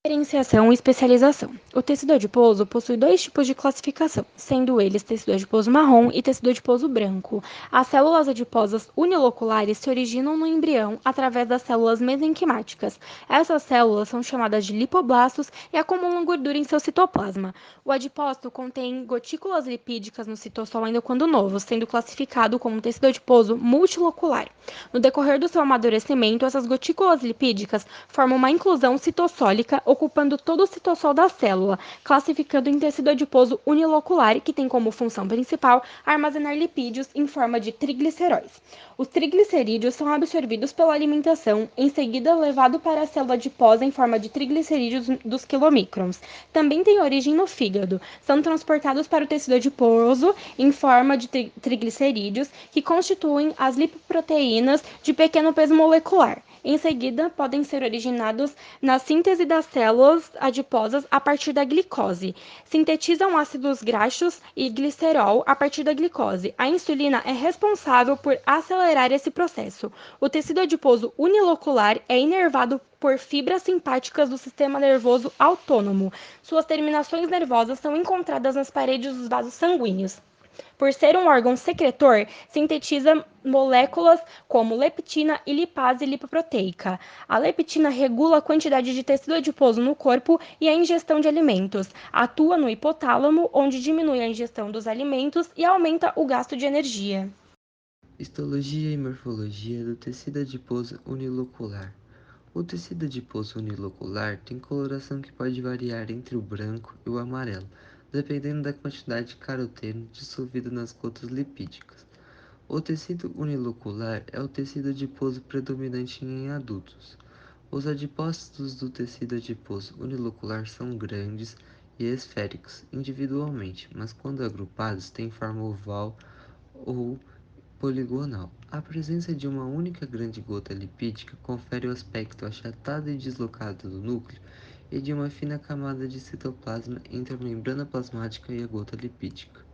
Diferenciação e especialização. O tecido adiposo possui dois tipos de classificação, sendo eles tecido adiposo marrom e tecido adiposo branco. As células adiposas uniloculares se originam no embrião através das células mesenquimáticas. Essas células são chamadas de lipoblastos e acumulam gordura em seu citoplasma. O adipócito contém gotículas lipídicas no citosol ainda quando novo, sendo classificado como tecido adiposo multilocular. No decorrer do seu amadurecimento, essas gotículas lipídicas formam uma inclusão citossólica ocupando todo o citossol da célula, classificando em tecido adiposo unilocular, que tem como função principal armazenar lipídios em forma de trigliceróis. Os triglicerídeos são absorvidos pela alimentação, em seguida levado para a célula adiposa em forma de triglicerídeos dos quilomicrons. Também tem origem no fígado. São transportados para o tecido adiposo em forma de triglicerídeos, que constituem as lipoproteínas de pequeno peso molecular. Em seguida, podem ser originados na síntese das células adiposas a partir da glicose. Sintetizam ácidos graxos e glicerol a partir da glicose. A insulina é responsável por acelerar esse processo. O tecido adiposo unilocular é inervado por fibras simpáticas do sistema nervoso autônomo. Suas terminações nervosas são encontradas nas paredes dos vasos sanguíneos. Por ser um órgão secretor, sintetiza moléculas como leptina e lipase lipoproteica. A leptina regula a quantidade de tecido adiposo no corpo e a ingestão de alimentos. Atua no hipotálamo, onde diminui a ingestão dos alimentos e aumenta o gasto de energia. Histologia e morfologia do tecido adiposo unilocular. O tecido adiposo unilocular tem coloração que pode variar entre o branco e o amarelo, dependendo da quantidade de caroteno dissolvido nas gotas lipídicas. O tecido unilocular é o tecido adiposo predominante em adultos. Os adipócitos do tecido adiposo unilocular são grandes e esféricos individualmente, mas quando agrupados têm forma oval ou poligonal. A presença de uma única grande gota lipídica confere o aspecto achatado e deslocado do núcleo e de uma fina camada de citoplasma entre a membrana plasmática e a gota lipídica.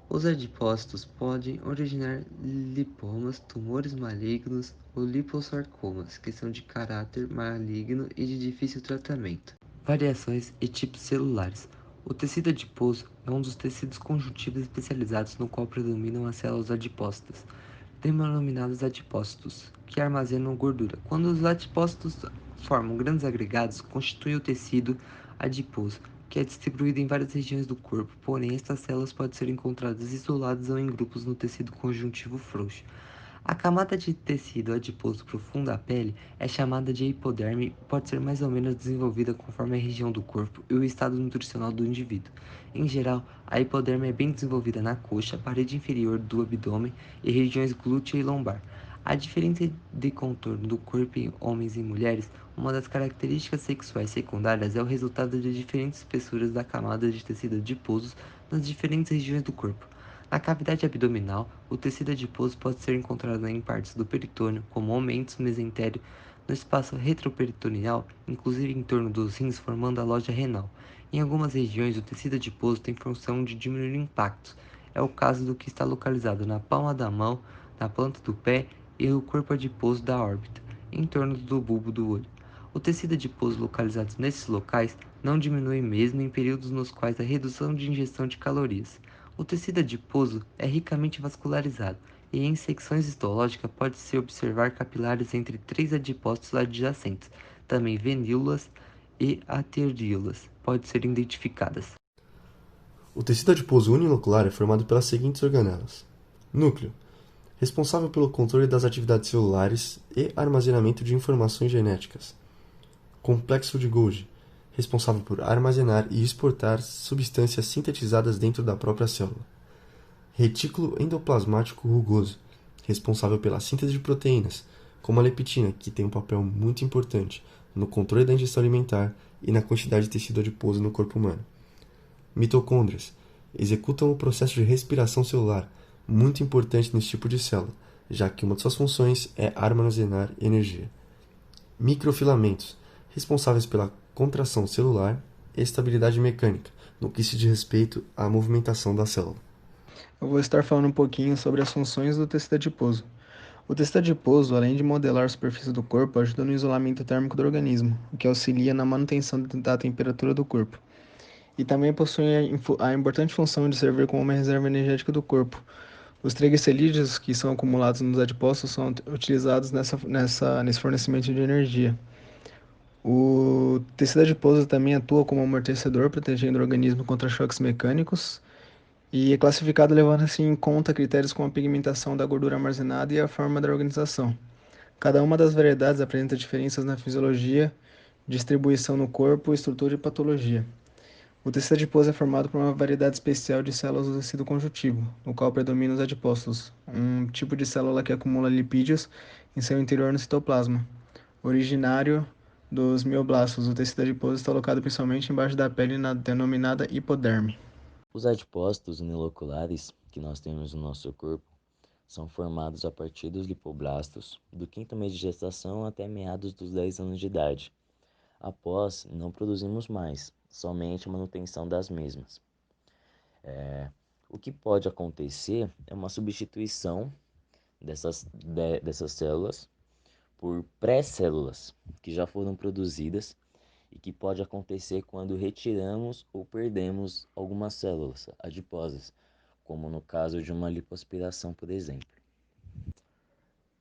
Os adipócitos podem originar lipomas, tumores malignos ou lipossarcomas, que são de caráter maligno e de difícil tratamento. Variações e tipos celulares. O tecido adiposo é um dos tecidos conjuntivos especializados no qual predominam as células adipócitas, denominadas adipócitos, que armazenam gordura. Quando os adipócitos formam grandes agregados, constituem o tecido adiposo, que é distribuído em várias regiões do corpo, porém estas células podem ser encontradas isoladas ou em grupos no tecido conjuntivo frouxo. A camada de tecido adiposo profundo da pele é chamada de hipoderme e pode ser mais ou menos desenvolvida conforme a região do corpo e o estado nutricional do indivíduo. Em geral, a hipoderme é bem desenvolvida na coxa, parede inferior do abdômen e regiões glútea e lombar. A diferença de contorno do corpo em homens e mulheres, uma das características sexuais secundárias é o resultado de diferentes espessuras da camada de tecido adiposo nas diferentes regiões do corpo. Na cavidade abdominal, o tecido adiposo pode ser encontrado em partes do peritônio, como aumentos mesentério, no espaço retroperitoneal, inclusive em torno dos rins, formando a loja renal. Em algumas regiões, o tecido adiposo tem função de diminuir impactos. É o caso do que está localizado na palma da mão, na planta do pé e no corpo adiposo da órbita, em torno do bulbo do olho. O tecido adiposo localizado nesses locais não diminui mesmo em períodos nos quais a redução de ingestão de calorias. O tecido adiposo é ricamente vascularizado e em secções histológicas pode-se observar capilares entre três adipócitos adjacentes, também venínulas e arteriolas podem ser identificadas. O tecido adiposo unilocular é formado pelas seguintes organelas: núcleo, responsável pelo controle das atividades celulares e armazenamento de informações genéticas. Complexo de Golgi, responsável por armazenar e exportar substâncias sintetizadas dentro da própria célula. Retículo endoplasmático rugoso, responsável pela síntese de proteínas, como a leptina, que tem um papel muito importante no controle da ingestão alimentar e na quantidade de tecido adiposo no corpo humano. Mitocôndrias, executam o processo de respiração celular, muito importante nesse tipo de célula, já que uma de suas funções é armazenar energia. Microfilamentos, responsáveis pela contração celular e estabilidade mecânica, no que se diz respeito à movimentação da célula. Eu vou estar falando um pouquinho sobre as funções do tecido adiposo. O tecido adiposo, além de modelar a superfície do corpo, ajuda no isolamento térmico do organismo, o que auxilia na manutenção da temperatura do corpo. E também possui a importante função de servir como uma reserva energética do corpo. Os triglicerídeos que são acumulados nos adipócitos são utilizados nesse fornecimento de energia. O tecido adiposo também atua como amortecedor, protegendo o organismo contra choques mecânicos, e é classificado levando assim em conta critérios como a pigmentação da gordura armazenada e a forma da organização. Cada uma das variedades apresenta diferenças na fisiologia, distribuição no corpo, estrutura e patologia. O tecido adiposo é formado por uma variedade especial de células do tecido conjuntivo, no qual predominam os adipócitos, um tipo de célula que acumula lipídios em seu interior no citoplasma. Originário dos mioblastos, o tecido adiposo está locado principalmente embaixo da pele na denominada hipoderme. Os adipócitos uniloculares que nós temos no nosso corpo são formados a partir dos lipoblastos do quinto mês de gestação até meados dos 10 anos de idade. Após, não produzimos mais, somente a manutenção das mesmas. O que pode acontecer é uma substituição dessas células por pré-células que já foram produzidas e que pode acontecer quando retiramos ou perdemos algumas células adiposas, como no caso de uma lipoaspiração, por exemplo.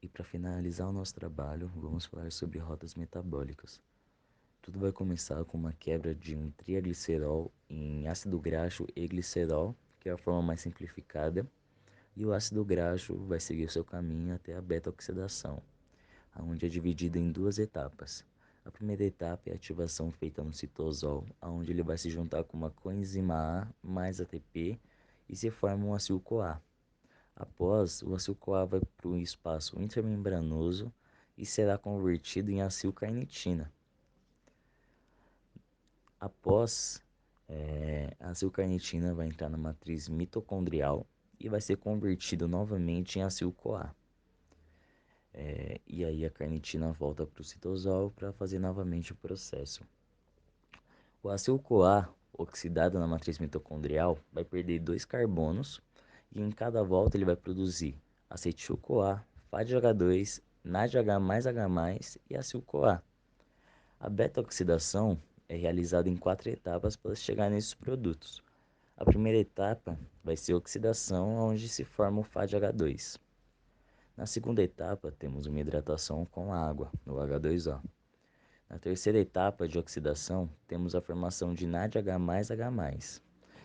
E para finalizar o nosso trabalho, vamos falar sobre rotas metabólicas. Tudo vai começar com uma quebra de um triglicerol em ácido graxo e glicerol, que é a forma mais simplificada, e o ácido graxo vai seguir o seu caminho até a beta-oxidação, onde é dividido em duas etapas. A primeira etapa é a ativação feita no citosol, onde ele vai se juntar com uma coenzima A mais ATP e se forma um acil-CoA. Após, o acil-CoA vai para o espaço intramembranoso e será convertido em acil-carnitina. Após, a acil-carnitina vai entrar na matriz mitocondrial e vai ser convertido novamente em acil-CoA. E aí a carnitina volta para o citosol para fazer novamente o processo. O acil-CoA, oxidado na matriz mitocondrial, vai perder 2 carbonos e em cada volta ele vai produzir acetil-CoA, FADH2, NADH+H+, e acil-CoA. A beta-oxidação é realizada em 4 etapas para chegar nesses produtos. A primeira etapa vai ser a oxidação, onde se forma o FADH2. Na segunda etapa, temos uma hidratação com água, no H2O. Na terceira etapa de oxidação, temos a formação de NADH+H+.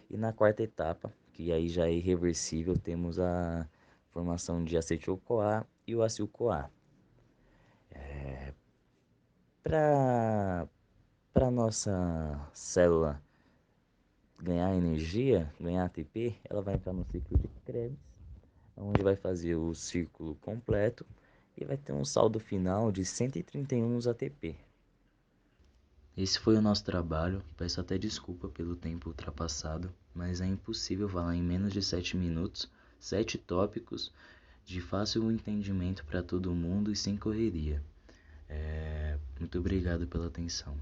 E na quarta etapa, que aí já é irreversível, temos a formação de acetil-CoA e o acil-CoA. Para a nossa célula ganhar energia, ganhar ATP, ela vai entrar no ciclo de Krebs, onde vai fazer o círculo completo e vai ter um saldo final de 131 ATP. Esse foi o nosso trabalho, peço até desculpa pelo tempo ultrapassado, mas é impossível falar em menos de 7 minutos, 7 tópicos de fácil entendimento para todo mundo e sem correria. Muito obrigado pela atenção.